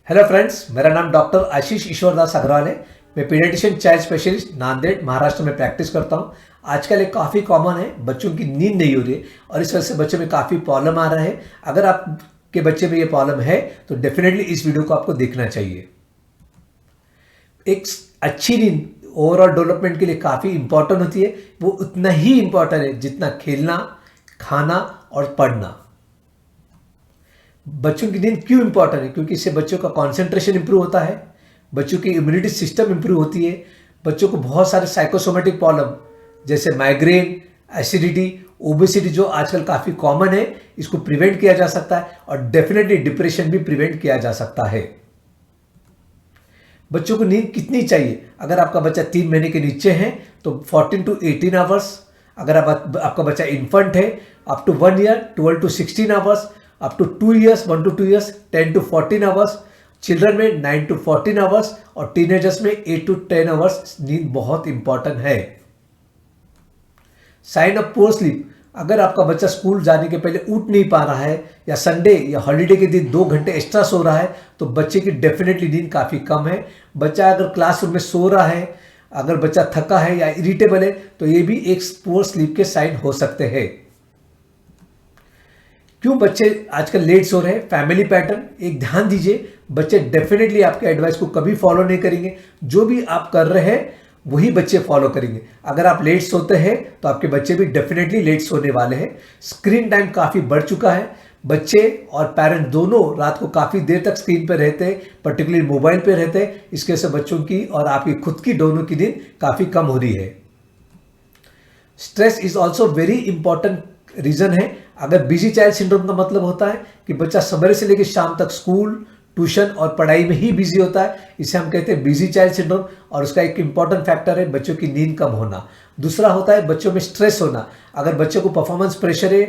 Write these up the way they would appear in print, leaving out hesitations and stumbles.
Hello friends, मेरा नाम doctor आशीष ईश्वरदास अग्रवाल है। मैं paediatrician child specialist Nanded Maharashtra में प्रैक्टिस करता हूँ। आजकल एक काफ़ी कॉमन है, बच्चों की नींद नहीं हो रही है और इस वजह से बच्चों में काफ़ी प्रॉब्लम आ रहा है। अगर आपके बच्चे में ये प्रॉब्लम है तो डेफिनेटली इस वीडियो को आपको देखना चाहिए। एक अच्छी नींद ओवरऑल डेवलपमेंट के लिए काफ़ी इंपॉर्टेंट होती है। वो उतना ही इंपॉर्टेंट है जितना खेलना, खाना और पढ़ना। बच्चों की नींद क्यों इंपॉर्टेंट है? क्योंकि इससे बच्चों का कंसंट्रेशन इंप्रूव होता है, बच्चों की इम्यूनिटी सिस्टम इंप्रूव होती है, बच्चों को बहुत सारे साइकोसोमेटिक प्रॉब्लम जैसे माइग्रेन, एसिडिटी, ओबेसिटी जो आजकल काफ़ी कॉमन है, इसको प्रिवेंट किया जा सकता है और डेफिनेटली डिप्रेशन भी प्रिवेंट किया जा सकता है। बच्चों को नींद कितनी चाहिए? अगर आपका बच्चा 3 महीने के नीचे है तो 14 to 18 आवर्स। अगर आपका बच्चा इन्फेंट है up to 1 year 12 to 16 hours. Up to 2 years 1 to 2 years 10 to 14 hours. Children में 9 to 14 आवर्स और टीनेजर्स में 8 to 10 आवर्स नींद बहुत इंपॉर्टेंट है। साइन ऑफ पुअर स्लीप, अगर आपका बच्चा स्कूल जाने के पहले उठ नहीं पा रहा है या संडे या हॉलीडे के दिन 2 घंटे एक्स्ट्रा सो रहा है तो बच्चे की डेफिनेटली नींद काफ़ी कम है। बच्चा अगर क्लासरूम में सो रहा है, अगर बच्चा थका है या इरिटेबल है तो ये भी एक पुअर स्लीप के साइन हो सकते हैं। क्यों बच्चे आजकल लेट सो रहे हैं? फैमिली पैटर्न, एक ध्यान दीजिए, बच्चे डेफिनेटली आपके एडवाइस को कभी फॉलो नहीं करेंगे। जो भी आप कर रहे हैं वही बच्चे फॉलो करेंगे। अगर आप लेट सोते हैं तो आपके बच्चे भी डेफिनेटली लेट सोने वाले हैं। स्क्रीन टाइम काफ़ी बढ़ चुका है, बच्चे और पेरेंट दोनों रात को काफ़ी देर तक स्क्रीन पर रहते हैं, पर्टिकुलरली मोबाइल पर रहते हैं। इसकी वजह से बच्चों की और आपकी खुद की दोनों की नींद काफ़ी कम हो रही है। Stress is also very important reason है। अगर बिजी चाइल्ड सिंड्रोम का मतलब होता है कि बच्चा सवेरे से लेकर शाम तक स्कूल, ट्यूशन और पढ़ाई में ही बिजी होता है, इसे हम कहते हैं बिजी चाइल्ड सिंड्रोम। और उसका एक इंपॉर्टेंट फैक्टर है बच्चों की नींद कम होना। दूसरा होता है बच्चों में स्ट्रेस होना। अगर बच्चों को परफॉर्मेंस प्रेशर है,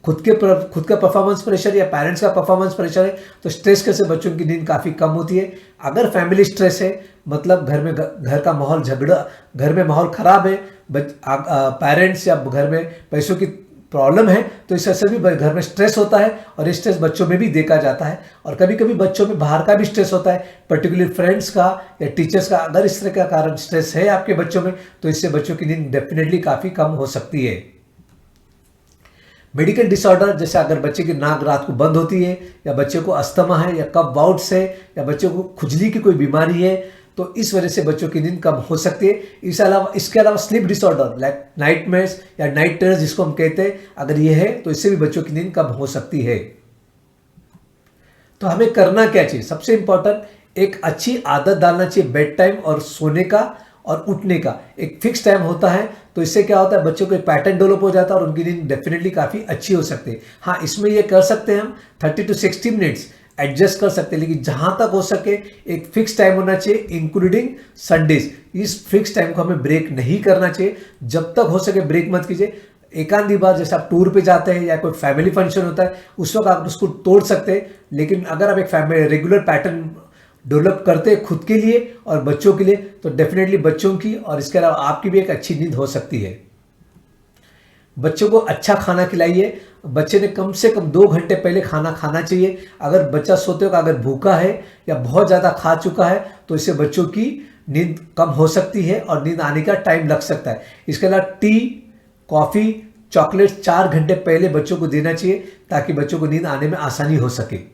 खुद का परफॉर्मेंस प्रेशर या पेरेंट्स का परफॉर्मेंस प्रेशर है तो स्ट्रेस के से बच्चों की नींद काफ़ी कम होती है। अगर फैमिली स्ट्रेस है, मतलब घर का माहौल झगड़ा, घर में माहौल खराब है, पेरेंट्स या घर में पैसों की प्रॉब्लम है तो इस वजह से भी घर में स्ट्रेस होता है और ये स्ट्रेस बच्चों में भी देखा जाता है। और कभी कभी बच्चों में बाहर का भी स्ट्रेस होता है, पर्टिकुलर फ्रेंड्स का या टीचर्स का। अगर इस तरह का कारण स्ट्रेस है आपके बच्चों में तो इससे बच्चों की नींद डेफिनेटली काफ़ी कम हो सकती है। मेडिकल डिसऑर्डर, जैसे अगर बच्चे की नाक रात को बंद होती है या बच्चे को अस्थमा है या कफ बाउट्स है या बच्चे को खुजली की कोई बीमारी है तो इस वजह से बच्चों की नींद कम हो सकती है। इसके अलावा स्लीप डिसऑर्डर लाइक नाइटमेयर्स या नाइट टेरर्स जिसको हम कहते हैं, अगर ये है तो इससे भी बच्चों की नींद कम हो सकती है। तो हमें करना क्या चाहिए? सबसे इंपॉर्टेंट एक अच्छी आदत डालना चाहिए। बेड टाइम और सोने का और उठने का एक फिक्स टाइम होता है तो इससे क्या होता है बच्चों को एक पैटर्न डेवलप हो जाता है और उनकी नींद डेफिनेटली काफ़ी अच्छी हो सकती है। हाँ, इसमें ये कर सकते हैं हम 30 to 60 मिनट्स एडजस्ट कर सकते हैं, लेकिन जहां तक हो सके एक फिक्स टाइम होना चाहिए इंक्लूडिंग संडेज। इस फिक्स टाइम को हमें ब्रेक नहीं करना चाहिए। जब तक हो सके ब्रेक मत कीजिए। एक आधी बार जैसे आप टूर पे जाते हैं या कोई फैमिली फंक्शन होता है उस वक्त आप उसको तोड़ सकते हैं, लेकिन अगर आप एक रेगुलर पैटर्न डेवलप करते हैं खुद के लिए और बच्चों के लिए तो डेफिनेटली बच्चों की और इसके अलावा आपकी भी एक अच्छी नींद हो सकती है। बच्चों को अच्छा खाना खिलाइए। बच्चे ने कम से कम 2 घंटे पहले खाना खाना चाहिए। अगर बच्चा सोते वक्त अगर भूखा है या बहुत ज़्यादा खा चुका है तो इससे बच्चों की नींद कम हो सकती है और नींद आने का टाइम लग सकता है। इसके अलावा टी, कॉफ़ी, चॉकलेट 4 घंटे पहले बच्चों को देना चाहिए ताकि बच्चों को नींद आने में आसानी हो सके।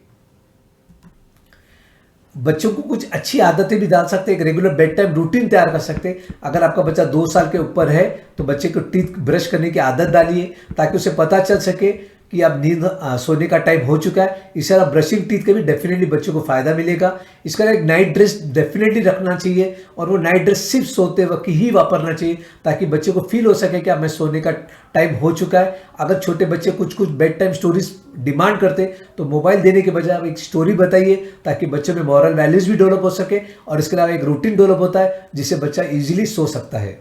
बच्चों को कुछ अच्छी आदतें भी डाल सकते हैं, एक रेगुलर बेड टाइम रूटीन तैयार कर सकते हैं। अगर आपका बच्चा 2 साल के ऊपर है तो बच्चे को टीथ ब्रश करने की आदत डालिए ताकि उसे पता चल सके कि अब नींद सोने का टाइम हो चुका है। इस तरह ब्रशिंग टीथ का भी डेफिनेटली बच्चों को फायदा मिलेगा। इसका एक नाइट ड्रेस डेफिनेटली रखना चाहिए और वो नाइट ड्रेस सिर्फ सोते वक्त ही वापरना चाहिए ताकि बच्चे को फील हो सके कि अब मैं सोने का टाइम हो चुका है। अगर छोटे बच्चे कुछ बेड टाइम स्टोरीज डिमांड करते तो मोबाइल देने के बजाय आप एक स्टोरी बताइए ताकि बच्चों में मॉरल वैल्यूज भी डेवलप हो सके और इसके अलावा एक रूटीन डेवलप होता है जिससे बच्चा इजीली सो सकता है।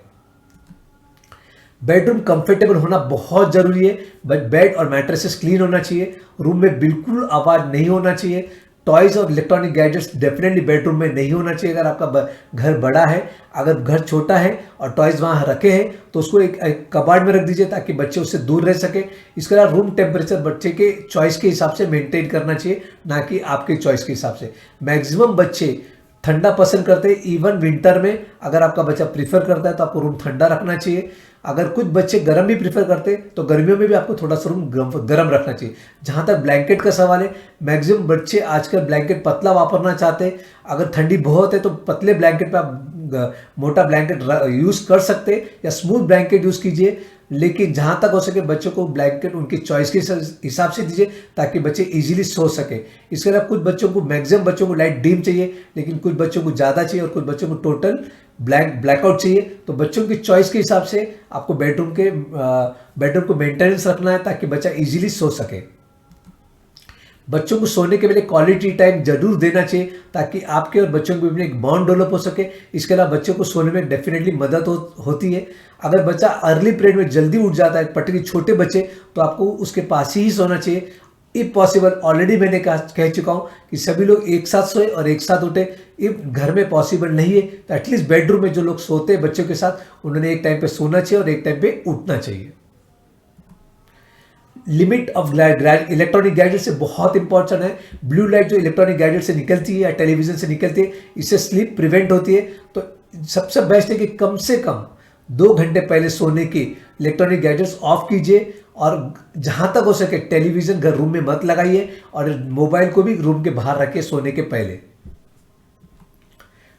बेडरूम कंफर्टेबल होना बहुत जरूरी है। बेड और मैट्रेसेस क्लीन होना चाहिए। रूम में बिल्कुल आवाज नहीं होना चाहिए। टॉयज और इलेक्ट्रॉनिक गैजेट्स डेफिनेटली बेडरूम में नहीं होना चाहिए। अगर आपका घर बड़ा है, अगर घर छोटा है और टॉयज वहाँ रखे हैं तो उसको एक कबाड़ में रख दीजिए ताकि बच्चे उससे दूर रह सके। इसके अलावा रूम टेम्परेचर बच्चे के चॉइस के हिसाब से मेंटेन करना चाहिए, ना कि आपके चॉइस के हिसाब से। मैक्सिमम बच्चे ठंडा पसंद करते हैं, इवन विंटर में अगर आपका बच्चा प्रीफर करता है तो आपको रूम ठंडा रखना चाहिए। अगर कुछ बच्चे गर्म भी प्रीफर करते हैं तो गर्मियों में भी आपको थोड़ा सा रूम गर्म रखना चाहिए। जहाँ तक ब्लैंकेट का सवाल है, मैक्सिमम बच्चे आजकल ब्लैंकेट पतला वापरना चाहते हैं। अगर ठंडी बहुत है तो पतले ब्लैंकेट पे आप मोटा ब्लैंकेट यूज़ कर सकते हैं या स्मूथ ब्लैंकेट यूज़ कीजिए, लेकिन जहाँ तक हो सके बच्चों को ब्लैंकेट उनकी चॉइस के हिसाब से दीजिए ताकि बच्चे इजीली सो सके। इसके अलावा कुछ बच्चों को, मैक्सिमम बच्चों को लाइट डिम चाहिए, लेकिन कुछ बच्चों को ज़्यादा चाहिए और कुछ बच्चों को टोटल ब्लैकआउट चाहिए। तो बच्चों की चॉइस के हिसाब से आपको बेडरूम को मेंटेनेंस रखना है ताकि बच्चा इजीली सो सके। बच्चों को सोने के पहले क्वालिटी टाइम जरूर देना चाहिए ताकि आपके और बच्चों के बीच में एक बॉन्ड डेवलप हो सके। इसके अलावा बच्चों को सोने में डेफिनेटली मदद होती है। अगर बच्चा अर्ली पीरियड में जल्दी उठ जाता है, पर्टिकुलरली छोटे बच्चे, तो आपको उसके पास ही सोना चाहिए। इफ पॉसिबल, ऑलरेडी मैंने कह चुका हूँ कि सभी लोग एक साथ सोए और एक साथ उठे। इफ घर में पॉसिबल नहीं है तो एटलीस्ट बेडरूम में जो लोग सोते हैं बच्चों के साथ, उन्होंने एक टाइम पे सोना चाहिए और एक टाइम पे उठना चाहिए। लिमिट ऑफ इलेक्ट्रॉनिक गैजेट से बहुत इंपॉर्टेंट है। ब्लू लाइट जो इलेक्ट्रॉनिक गैजेट से निकलती है या टेलीविजन से निकलती है, इससे स्लीप प्रिवेंट होती है। तो सबसे बेस्ट है कि कम से कम 2 घंटे पहले सोने के इलेक्ट्रॉनिक गैजेट्स ऑफ कीजिए और जहां तक हो सके टेलीविजन घर रूम में मत लगाइए और मोबाइल को भी रूम के बाहर रखिए सोने के पहले।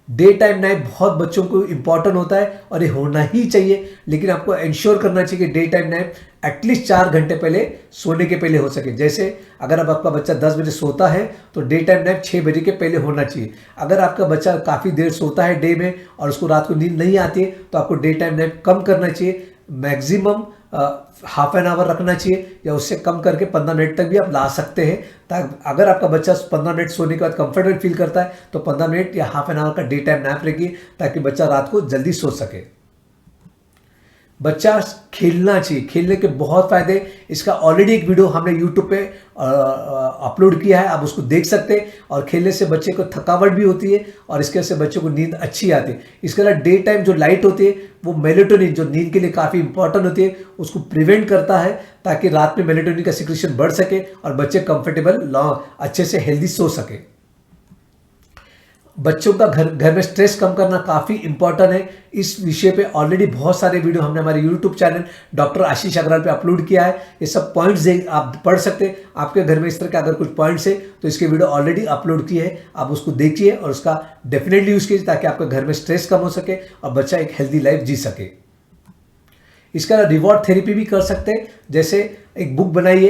डे टाइम नैप बहुत बच्चों को इंपॉर्टेंट होता है और ये होना ही चाहिए, लेकिन आपको इंश्योर करना चाहिए कि डे टाइम नैप एटलीस्ट 4 घंटे पहले सोने के पहले हो सके। जैसे अगर अब आपका बच्चा 10 बजे सोता है तो डे टाइम नैप 6 बजे के पहले होना चाहिए। अगर आपका बच्चा काफ़ी देर सोता है डे में और उसको रात को नींद नहीं आती है तो आपको डे टाइम नैप कम करना चाहिए। मैक्सिमम हाफ एन आवर रखना चाहिए या उससे कम करके 15 मिनट तक भी आप ला सकते हैं। ताकि अगर आपका बच्चा 15 मिनट सोने के बाद कंफर्टेबल फील करता है तो 15 मिनट या हाफ एन आवर का डे टाइम नैप रखिए ताकि बच्चा रात को जल्दी सो सके। बच्चा खेलना चाहिए, खेलने के बहुत फायदे। इसका ऑलरेडी एक वीडियो हमने यूट्यूब पे अपलोड किया है, आप उसको देख सकते हैं। और खेलने से बच्चे को थकावट भी होती है और इसके से बच्चों को नींद अच्छी आती है। इसके अलावा डे टाइम जो लाइट होती है वो मेलेटोनिन जो नींद के लिए काफ़ी इंपॉर्टेंट होती है उसको प्रिवेंट करता है ताकि रात में मेलेटोनिन का सिक्रेशन बढ़ सके और बच्चे कंफर्टेबल अच्छे से हेल्दी सो सके। बच्चों का घर में स्ट्रेस कम करना काफ़ी इंपॉर्टेंट है। इस विषय पे ऑलरेडी बहुत सारे वीडियो हमने हमारे यूट्यूब चैनल डॉक्टर आशीष अग्रवाल पे अपलोड किया है। ये सब पॉइंट्स आप पढ़ सकते हैं। आपके घर में इस तरह के अगर कुछ पॉइंट्स है तो इसके वीडियो ऑलरेडी अपलोड किए हैं, आप उसको देखिए और उसका डेफिनेटली यूज़ कीजिए ताकि आपके घर में स्ट्रेस कम हो सके और बच्चा एक हेल्दी लाइफ जी सके। इसका रिवॉर्ड थेरेपी भी कर सकते हैं। जैसे एक बुक बनाइए,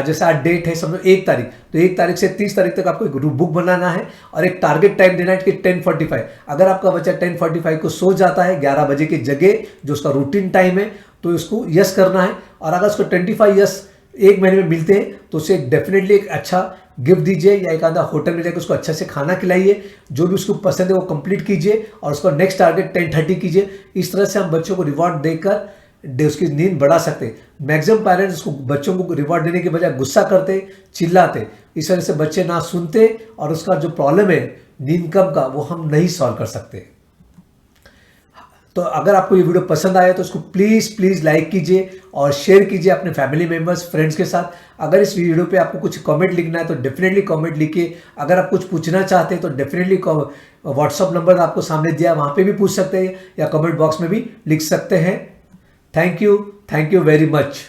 जैसे आज डेट है समझो 1 तारीख, तो 1 तारीख से 30 तारीख तक आपको एक बुक बनाना है और एक टारगेट टाइम देना है कि 10:45। अगर आपका बच्चा 10:45 को सो जाता है 11 बजे की जगह जो उसका रूटीन टाइम है तो उसको यस करना है। और अगर उसको 25 यस 1 महीने में मिलते हैं तो उसे डेफिनेटली एक अच्छा गिफ्ट दीजिए या एक आधा होटल में जाकर उसको अच्छा से खाना खिलाइए। जो भी उसको पसंद है वो कंप्लीट कीजिए और उसका नेक्स्ट टारगेट 10:30 कीजिए। इस तरह से हम बच्चों को रिवॉर्ड देकर उसकी नींद बढ़ा सकते हैं। मैक्सिमम पेरेंट्स उसको बच्चों को रिवॉर्ड देने के बजाय गुस्सा करते, चिल्लाते, इस वजह से बच्चे ना सुनते और उसका जो प्रॉब्लम है नींद कम का वो हम नहीं सॉल्व कर सकते। तो अगर आपको ये वीडियो पसंद आया तो उसको प्लीज़ लाइक कीजिए और शेयर कीजिए अपने फैमिली मेम्बर्स, फ्रेंड्स के साथ। अगर इस वीडियो पे आपको कुछ कमेंट लिखना है तो डेफिनेटली कमेंट लिखिए। अगर आप कुछ पूछना चाहते हैं तो डेफिनेटली व्हाट्सअप नंबर आपको सामने दिया, वहाँ पे भी पूछ सकते हैं या कमेंट बॉक्स में भी लिख सकते हैं। Thank you very much.